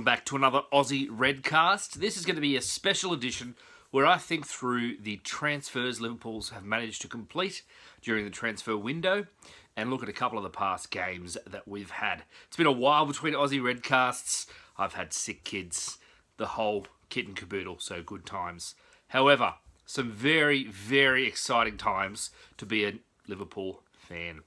welcome back to another Aussie Redcast. This is going to be a special edition where I think through the transfers Liverpool's have managed to complete during the transfer window and look at a couple of the past games that we've had. It's been a while between Aussie Redcasts. I've had sick kids, the whole kit and caboodle, so good times. However, some very, very exciting times to be a Liverpool fan.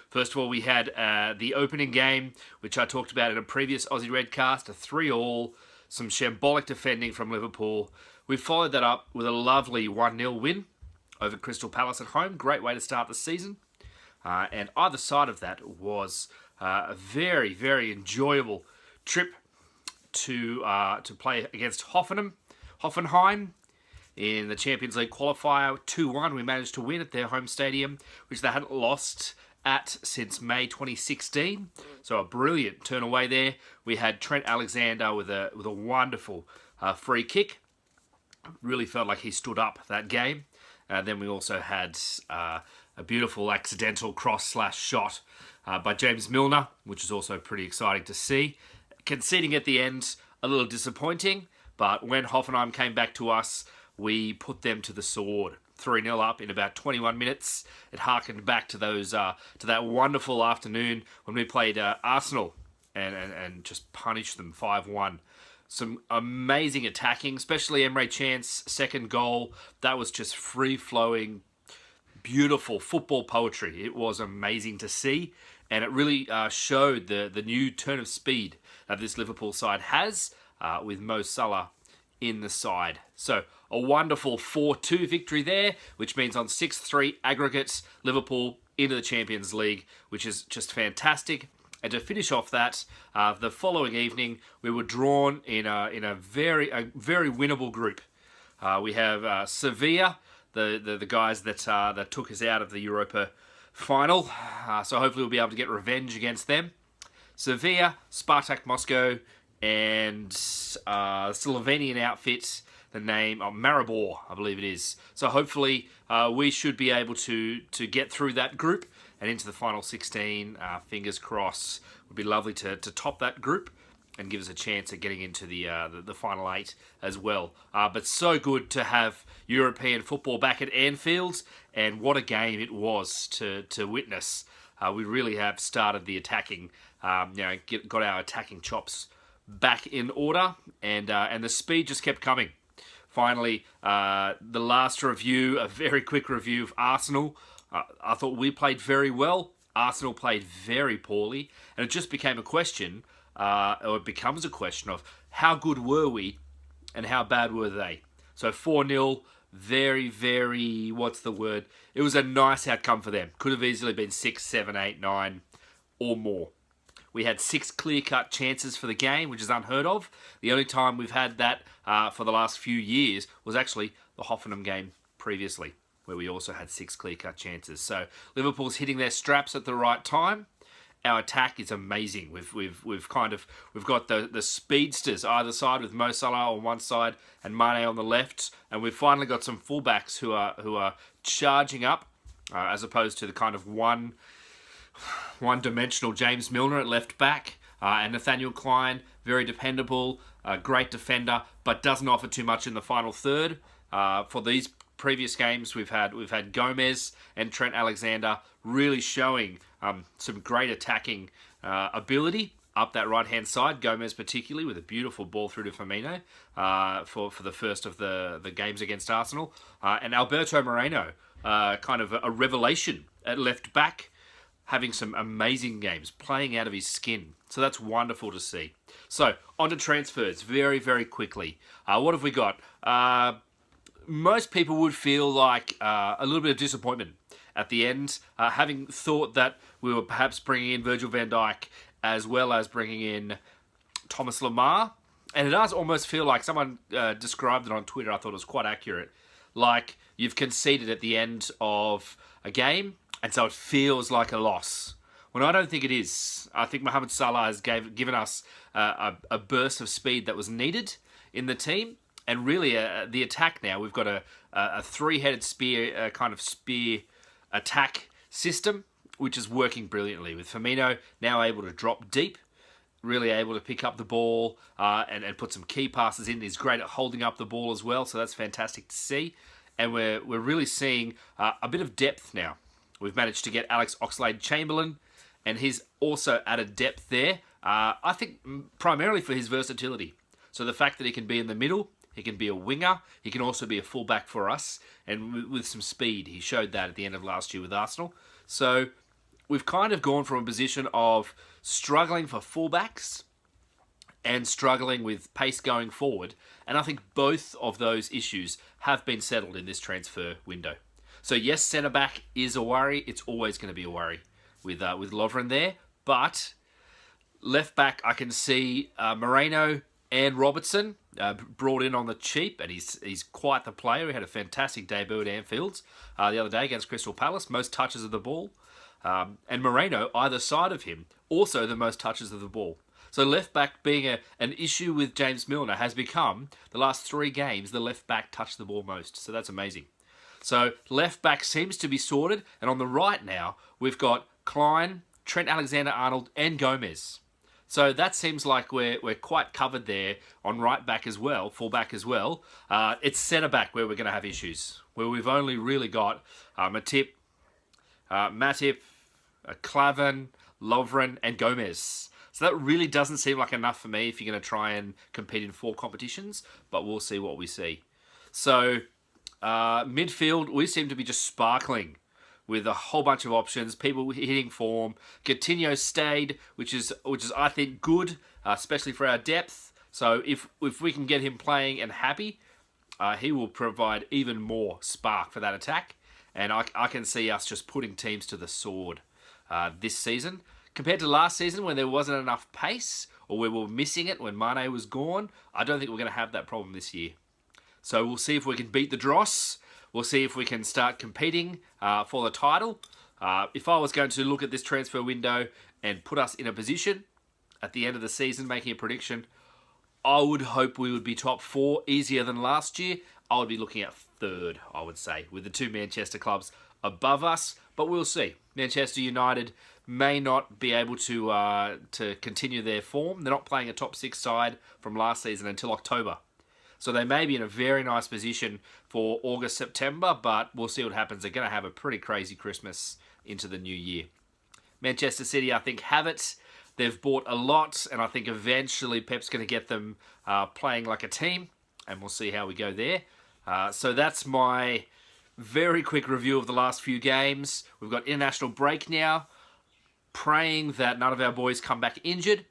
First of all, we had the opening game, which I talked about in a previous Aussie Redcast, a 3-3, some shambolic defending from Liverpool. We followed that up with a lovely 1-0 win over Crystal Palace at home. Great way to start the season. And either side of that was a very, very enjoyable trip to play against Hoffenheim in the Champions League qualifier. 2-1, we managed to win at their home stadium, which they hadn't lost at since May 2016. So a brilliant turn away there. We had Trent Alexander with a wonderful free kick. Really felt like he stood up that game. Then we also had a beautiful accidental cross/shot by James Milner, which is also pretty exciting to see. Conceding at the end, a little disappointing, but when Hoffenheim came back to us, we put them to the sword. 3-0 up in about 21 minutes. It harkened back to that wonderful afternoon when we played Arsenal and just punished them 5-1. Some amazing attacking, especially Emre Can's second goal. That was just free-flowing, beautiful football poetry. It was amazing to see, and it really showed the new turn of speed that this Liverpool side has with Mo Salah in the side. So a wonderful 4-2 victory there, which means on 6-3 aggregates, Liverpool into the Champions League, which is just fantastic. And to finish off that, the following evening, we were drawn in a very winnable group. We have Sevilla, the guys that took us out of the Europa final. So hopefully we'll be able to get revenge against them. Sevilla, Spartak Moscow, and Slovenian outfit, the name of Maribor, I believe it is. So hopefully we should be able to get through that group and into the final 16. Fingers crossed. Would be lovely to top that group and give us a chance at getting into the final 8 as well. But so good to have European football back at Anfield, and what a game it was to witness. We really have started the attacking, got our attacking chops back in order, and the speed just kept coming. Finally, the last review, a very quick review of Arsenal. I thought we played very well. Arsenal played very poorly, and it just became a question, or it becomes a question of how good were we and how bad were they. So 4-0, very, very, what's the word? It was a nice outcome for them. Could have easily been 6, 7, 8, 9 or more. We had 6 clear-cut chances for the game, which is unheard of. The only time we've had that for the last few years was actually the Hoffenheim game previously, where we also had 6 clear-cut chances. So Liverpool's hitting their straps at the right time. Our attack is amazing. We've got the speedsters either side, with Mo Salah on one side and Mane on the left, and we've finally got some fullbacks who are charging up, as opposed to the kind of one-dimensional James Milner at left back, and Nathaniel Klein, very dependable, great defender, but doesn't offer too much in the final third. For these previous games, we've had Gomez and Trent Alexander really showing some great attacking ability up that right-hand side. Gomez particularly with a beautiful ball through to Firmino for the first of the games against Arsenal, and Alberto Moreno, kind of a revelation at left back, having some amazing games, playing out of his skin. So that's wonderful to see. So, on to transfers, very, very quickly. What have we got? Most people would feel like a little bit of disappointment at the end, having thought that we were perhaps bringing in Virgil van Dijk as well as bringing in Thomas Lemar. And it does almost feel like someone described it on Twitter. I thought it was quite accurate. Like you've conceded at the end of a game, and so it feels like a loss. When I don't think it is. I think Mohamed Salah has given us a burst of speed that was needed in the team. And really, the attack now, we've got a three-headed spear, kind of spear attack system, which is working brilliantly, with Firmino now able to drop deep really able to pick up the ball and put some key passes in. He's great at holding up the ball as well, so that's fantastic to see. And we're really seeing a bit of depth now. We've managed to get Alex Oxlade-Chamberlain, and he's also added depth there. I think primarily for his versatility. So the fact that he can be in the middle, he can be a winger, he can also be a fullback for us, and with some speed. He showed that at the end of last year with Arsenal. So we've kind of gone from a position of struggling for fullbacks and struggling with pace going forward. And I think both of those issues have been settled in this transfer window. So yes, centre-back is a worry. It's always going to be a worry with Lovren there. But left-back, I can see Moreno and Robertson brought in on the cheap, and he's quite the player. He had a fantastic debut at Anfield the other day against Crystal Palace, most touches of the ball. And Moreno, either side of him, also the most touches of the ball. So left-back being an issue with James Milner has become, the last 3 games, the left-back touched the ball most. So that's amazing. So left-back seems to be sorted, and on the right now, we've got Klein, Trent Alexander-Arnold, and Gomez. So that seems like we're quite covered there on right back as well, full back as well. It's centre back where we're going to have issues, where we've only really got Matip, Klavan, Lovren, and Gomez. So that really doesn't seem like enough for me if you're going to try and compete in 4 competitions, but we'll see what we see. So midfield, we seem to be just sparkling with a whole bunch of options, people hitting form. Coutinho stayed, which is I think good, especially for our depth. So if we can get him playing and happy, he will provide even more spark for that attack. And I can see us just putting teams to the sword this season. Compared to last season when there wasn't enough pace, or we were missing it when Mane was gone, I don't think we're going to have that problem this year. So we'll see if we can beat the dross. We'll see if we can start competing for the title. If I was going to look at this transfer window and put us in a position at the end of the season, making a prediction, I would hope we would be top 4, easier than last year. I would be looking at 3rd, I would say, with the 2 Manchester clubs above us. But we'll see. Manchester United may not be able to continue their form. They're not playing a top 6 side from last season until October. So they may be in a very nice position for August, September, but we'll see what happens. They're going to have a pretty crazy Christmas into the new year. Manchester City, I think, have it. They've bought a lot, and I think eventually Pep's going to get them playing like a team, and we'll see how we go there. So that's my very quick review of the last few games. We've got international break now. Praying that none of our boys come back injured,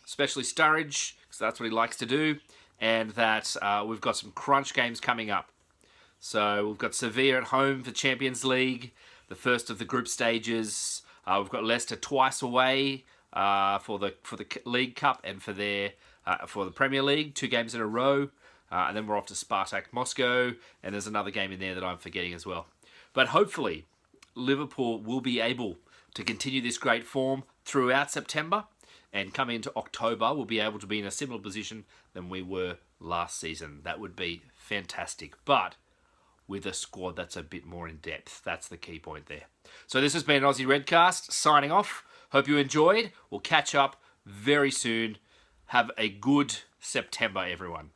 especially Sturridge, because that's what he likes to do. And that we've got some crunch games coming up. So we've got Sevilla at home for Champions League, the first of the group stages. We've got Leicester twice away for the League Cup and for the Premier League, 2 games in a row. And then we're off to Spartak Moscow, and there's another game in there that I'm forgetting as well. But hopefully, Liverpool will be able to continue this great form throughout September. And coming into October, we'll be able to be in a similar position than we were last season. That would be fantastic. But with a squad that's a bit more in depth. That's the key point there. So this has been Aussie Redcast, signing off. Hope you enjoyed. We'll catch up very soon. Have a good September, everyone.